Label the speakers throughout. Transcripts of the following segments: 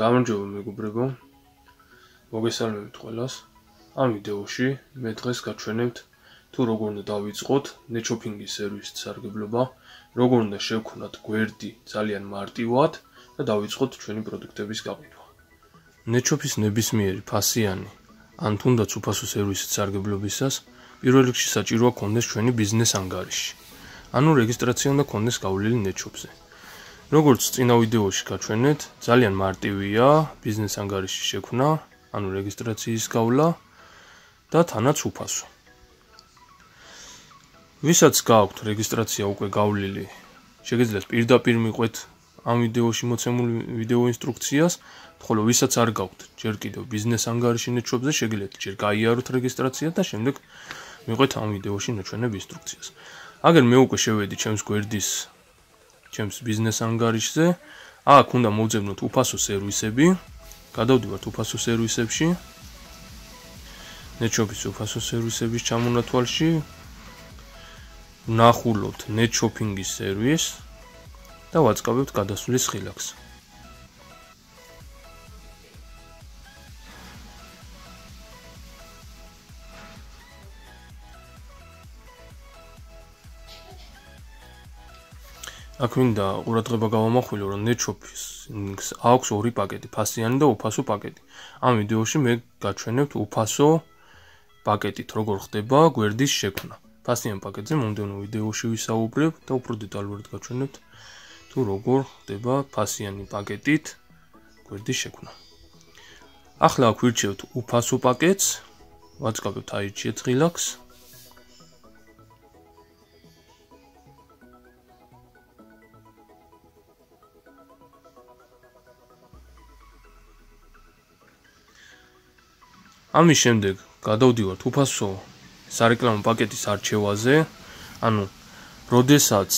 Speaker 1: გამარჯობა მეგობრებო, მოგესალმებით ყველას. ამ ვიდეოში მე დღეს გაჩვენებთ თუ როგორ უნდა დავიწყოთ ნეტშოპინგის სერვისის სარგებლობა, როგორ უნდა შევქმნათ გვერდი ძალიან მარტივად და დავიწყოთ ჩვენი პროდუქტების გაყიდვა. ნეტშოპის ნებისმიერი ფასიანი ან თუნდაც უფასო სერვისის სარგებლობისას პირველ რიგში საჭიროა გქონდეს ჩვენი ბიზნეს ანგარიში. ანუ რეგისტრაცია უნდა გქონდეს გავლილი ნეტშოპზე. როგორც წინა ვიდეოში გაჩვენეთ, ძალიან მარტივია ბიზნეს ანგარიშის შექმნა, ანუ რეგისტრაციის გავლა და თანაც უფასო. ვისაც გააქვთ რეგისტრაცია უკვე გავლილი, შეგიძლიათ პირდაპირ მიყვეთ ამ ვიდეოში მოცემულ ვიდეო ინსტრუქციას, ხოლო ვისაც არ გაქვთ ჯერ კიდევ ბიზნეს ანგარიში ნეტშოპზე, შეგიძლიათ ჯერ გაიაროთ რეგისტრაცია და შემდეგ მიყვეთ ამ ვიდეოში ნაჩვენებ ინსტრუქციას. აგერ მე უკვე შევედი ჩემს ბიზნეს ანგარიშზე, აქ უნდა მოვძებნოთ უფასო სერვისები, გადავდივართ უფასო სერვისებში, ნეტშოპის უფასო სერვისების ჩამონათვალში, ვნახულობთ ნეტშოპინგის სერვისს და ვაწყობთ გადასვლის ხილაკს. აქ მინდა ყურადღება გავამახვილო, რომ ნეტშოპის აქვს ორი პაკეტი, ფასიანი და უფასო პაკეტი. ამ ვიდეოში მე გაჩვენებთ უფასო პაკეტით, როგორ ხდება გვერდის შექმნა. ფასიან პაკეტზე მომდევნო ვიდეოში ვისაუბრებ და უფრო დეტალურად გაჩვენებთ თუ როგორ ხდება ფასიანი პაკეტით გვერდის შექმნა. ახლა აქ ვირჩევთ უფასო პაკეტს, ვაწყობთ აირჩიეთ ხილაკს. ამის შემდეგ გადავდივართ უფასო სარეკლამო პაკეტის არჩევაზე, ანუ როდესაც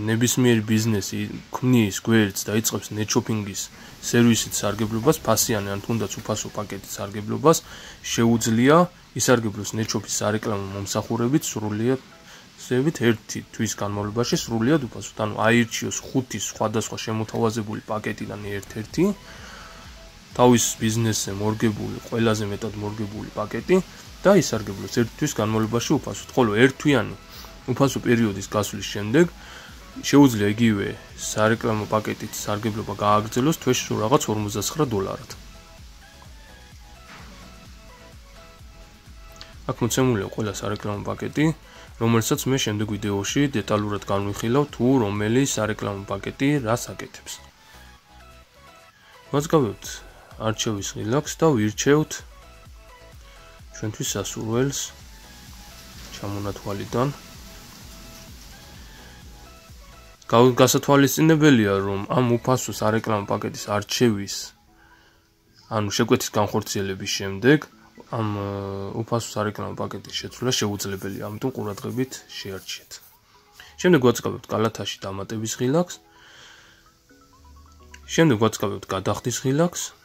Speaker 1: ნებისმიერი ბიზნესი ქმნის გვერდს და იწყებს ნეტშოპინგის სერვისით სარგებლობას, ფასიანი ან თუნდაც უფასო პაკეტის სარგებლობას, შეუძლია ისარგებლოს ნეტშოპის სარეკლამო მომსახურებით სრულიად ერთი თვის განმავლობაში სრულიად უფასოდ, ანუ აირჩიოს 5 სხვადასხვა შემოთავაზებული პაკეტიდან ერთ-ერთი თავის ბიზნესზე მორგებული, ყველაზე მეტად მორგებული პაკეტი და ისარგებლოს ერთ თვის განმავლობაში უფასოდ, ხოლო ერთთვიანი უფასო პერიოდის გასვლის შემდეგ შეუძლია იგივე სარეკლამო პაკეტით სარგებლობა გააგრძელოს თვეში სულ რაღაც $49. აქ მოცემულია ყველა სარეკლამო პაკეტი, რომელსაც მე შემდეგ ვიდეოში დეტალურად განვიხილავ თუ რომელი სარეკლამო პაკეტი რას აკეთებს. ვაწყობთ არჩევის ხილაკს და ვირჩევთ ჩვენთვის სასურველს ჩამონათვალიდან. გასათვალისწინებელია, რომ ამ უფასო სარეკლამო პაკეტის არჩევის, ანუ შეკვეთის განხორციელების შემდეგ ამ უფასო სარეკლამო პაკეტის შეცვლა შეუძლებელია, ამიტომ ყურადღებით შეარჩიეთ. შემდეგ ვაწყობთ კალათაში დამატების ხილაკს. შემდეგ ვაწყობთ გადახდის ხილაკს.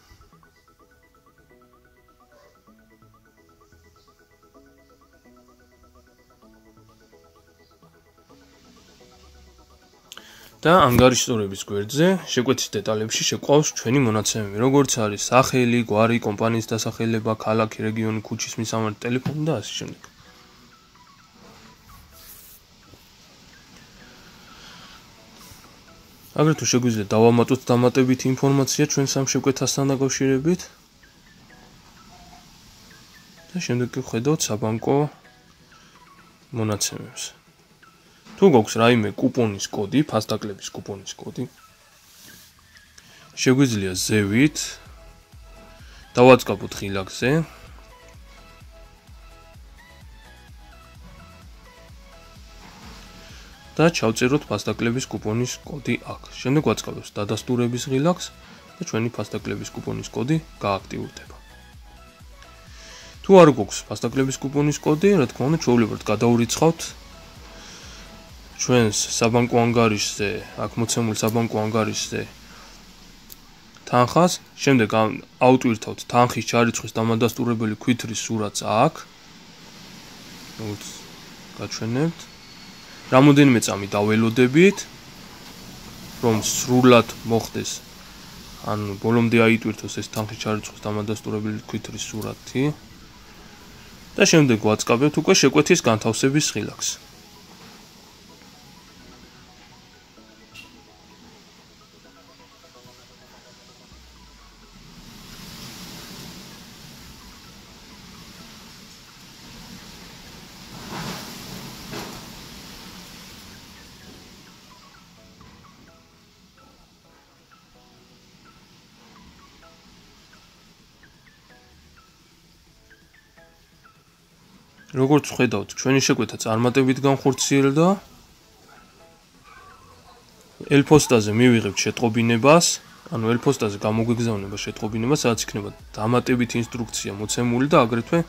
Speaker 1: და ანგარიშტორების გვერდზე შეკვეთის დეტალებში შეყვავს ჩვენი მონაცემები, როგორც არის სახელი, გვარი, კომპანიის დასახელება, ქალაქი, რეგიონი, ქუჩის მისამართი, ტელეფონი და ასე შემდეგ. აგრეთვე შეგვიძლია დავამატოთ დამატებითი ინფორმაცია ჩვენ სამ შეკვეთასთან დაკავშირებით. და შემდეგ ვხედავთ საბანკო მონაცემებს. თუ გვაქვს რაიმე კუპონის კოდი, ფასდაკლების კუპონის კოდი, შეგვიძლია ზევით დავაწყობთ ხილაკზე და ჩავწეროთ ფასდაკლების კუპონის კოდი აქ. შემდეგ ვაწყობთ დადასტურების ხილაკს და ჩვენი ფასდაკლების კუპონის კოდი გააქტიურდება. თუ არ გვაქვს ფასდაკლების კუპონის კოდი, რა თქმა უნდა, ჩვეულებრივად გადაურიცხავთ ჩვენს საბანკო ანგარიშზე, აქ მოცემულ საბანკო ანგარიშზე თანხას, შემდეგ ავტვირთავთ თანხის ჩარიცხვის დამადასტურებელი ქვითრის სურათს აქ, როგორც გაჩვენებთ. რამოდენიმე წამი დაველოდებით, რომ სრულად მოხდეს ანუ ბოლომდე აიტვირთოს ეს თანხის ჩარიცხვის დამადასტურებელი თვითრის სურათი და შემდეგ ვაწყაბებთ უკვე შეკვეთის განთავსების ღილაკს. როგორც ხედავთ, ჩვენი შეკვეთა წარმატებით განხორციელდა. ელფოსტაზე მივიღებთ შეტყობინებას, ანუ ელფოსტაზე გამოგვიგზავნება შეტყობინება, სადაც იქნება დამატებით ინსტრუქცია მოცემული და აგრეთვე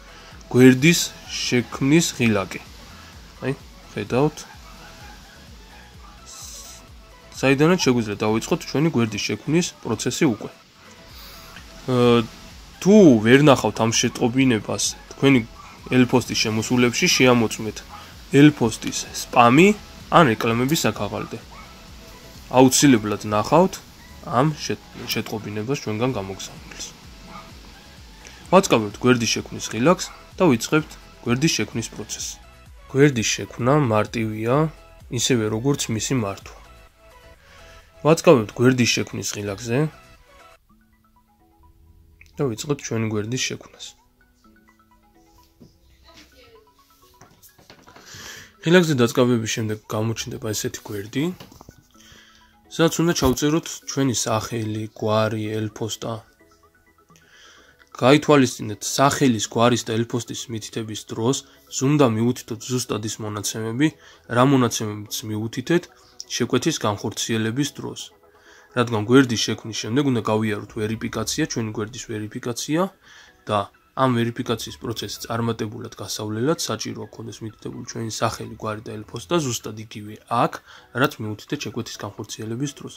Speaker 1: გვერდის შექმნის ღილაკი. აი, ხედავთ. საიდანაც შეგვიძლია დავიწყოთ ჩვენი გვერდის შექმნის პროცესი უკვე. თუ ვერ ნახავთ ამ შეტყობინებას, თქვენი ელფოსტის შემოსულებში შეამოწმეთ ელფოსტის სპამი ან რეკლამების საქაღალდე. აუცილებლად ნახავთ ამ შეტყობინებას ჩვენგან გამოგზავნილს. ვაწყაბებთ გვერდის შექმნის ღილაკს და ვიწყებთ გვერდის შექმნის პროცესს. გვერდის შექმნა მარტივია, ისევე როგორც მისი მართვა. ვაწყაბებთ გვერდის შექმნის ღილაკზე და ვიწყებთ ჩვენი გვერდის შექმნას. ღილაკზე დაწყაბების შემდეგ გამოჩნდება ესეთი გვერდი, სადაც უნდა ჩავწეროთ ჩვენი სახელი, გვარი, ელფოსტა. გაითვალისწინეთ სახელის, გვარის და ელფოსტის მითითების დროს, ზუსტად მიუთითოთ ზუსტად ის მონაცემები, რა მონაცემებიც მიუთითეთ შეკვეთის განხორციელების დროს. რადგან გვერდის შექმნის შემდეგ უნდა გავიაროთ ვერიფიკაცია, ჩვენი გვერდის ვერიფიკაცია და ამ ვერიფიკაციის პროცესის წარმატებულად გასავლელად საჭიროა გქონდეს მითითებული ჩვენი სახელი, გვარი და ელფოსტა ზუსტად იგივე აქ, რაც მიუთითეთ შეკვეთის განხორციელების დროს.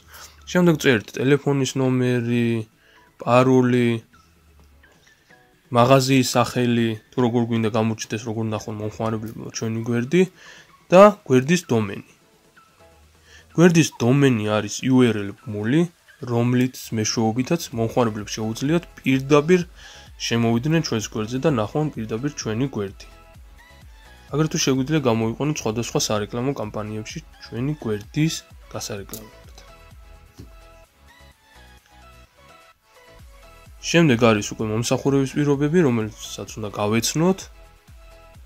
Speaker 1: შემდეგ წერთ ტელეფონის ნომერი, პაროლი, მაღაზიის სახელი, თუ როგორ გვინდა გამოჩნდეს, როგორ ნახონ მომხმარებლებმა ჩვენი გვერდი და გვერდის დომენი. გვერდის დომენი არის URL ბმული, რომლით მეშვეობითაც მომხმარებლებს შეუძლიათ პირდაპირ შემოვიდნენ ჩვენს გვერდზე და ნახონ პირდაპირ ჩვენი გვერდი. აგრეთვე შეგვიძლია გამოიყენოთ სხვადასხვა სარეკლამო კამპანიებში ჩვენი გვერდის გასარეკლამებლად. შემდეგ არის უკვე მომსახურების პირობები, რომელსაც უნდა გავეცნოთ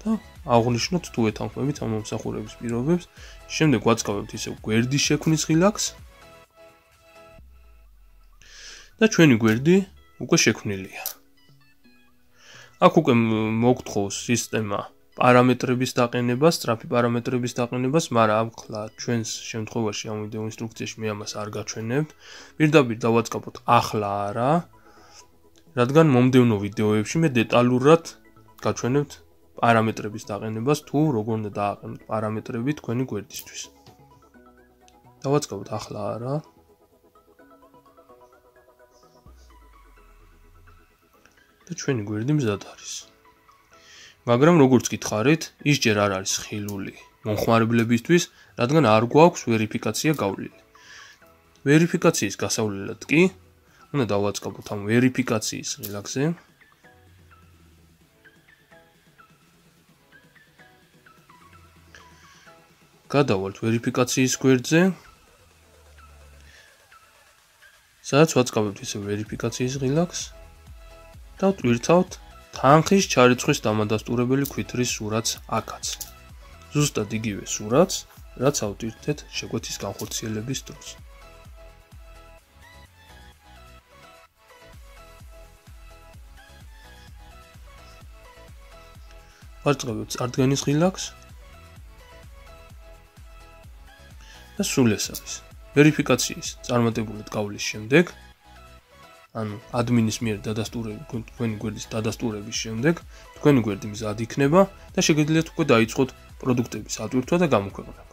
Speaker 1: და აღვნიშნოთ თუ ეთანხმებით ამ მომსახურების პირობებს. შემდეგ ვაწყაბებთ ისევ გვერდის შექმნის ღილაკს და ჩვენი გვერდი უკვე შექმნილია. აქ უკვე მოგთხოვს სისტემა პარამეტრების დაყენებას, სწრაფი პარამეტრების დაყენებას, მაგრამ ახლა ჩვენს შემთხვევაში ამ ვიდეო ინსტრუქციაში მე ამას არ გაჩვენებთ. პირდაპირ დავაწყაბოთ ახლა არა, რადგან მომდევნო ვიდეოებში მე დეტალურად გაჩვენებთ პარამეტრების დაყენებას, თუ როგორ უნდა დააყენოთ პარამეტრები თქვენი გვერდისთვის. დავაწყაბოთ ახლა არა. და ჩვენი გვერდი მზად არის. მაგრამ როგორც გითხარით, ის ჯერ არ არის ხილული მომხმარებლებისთვის, რადგან არ გვაქვს ვერიფიკაცია გავლილი. ვერიფიკაციის გასავლელად კი უნდა დავაწყაბოთ ამ ვერიფიკაციის ღილაკზე. გადავალთ ვერიფიკაციის გვერდზე, სადაც ვაწყაბებთ ისე ვერიფიკაციის ღილაკს და ვტვირთავთ თანხის ჩარიცხვის დამადასტურებელი ქვითრის სურათს აქაც. ზუსტად იგივე სურათს, რაც ავტვირთეთ შეკვეთის განხორციელების დროს. ვაწყაბებთ წარდგენის ღილაკს და სულ ეს არის. ვერიფიკაციის წარმატებულად გავლის შემდეგ, ანუ ადმინის მიერ დადასტურებული თქვენი გვერდის დადასტურების შემდეგ, თქვენი გვერდი მზად იქნება და შეგიძლიათ უკვე დაიწყოთ პროდუქტების ატვირთვა და გამოქვეყნება.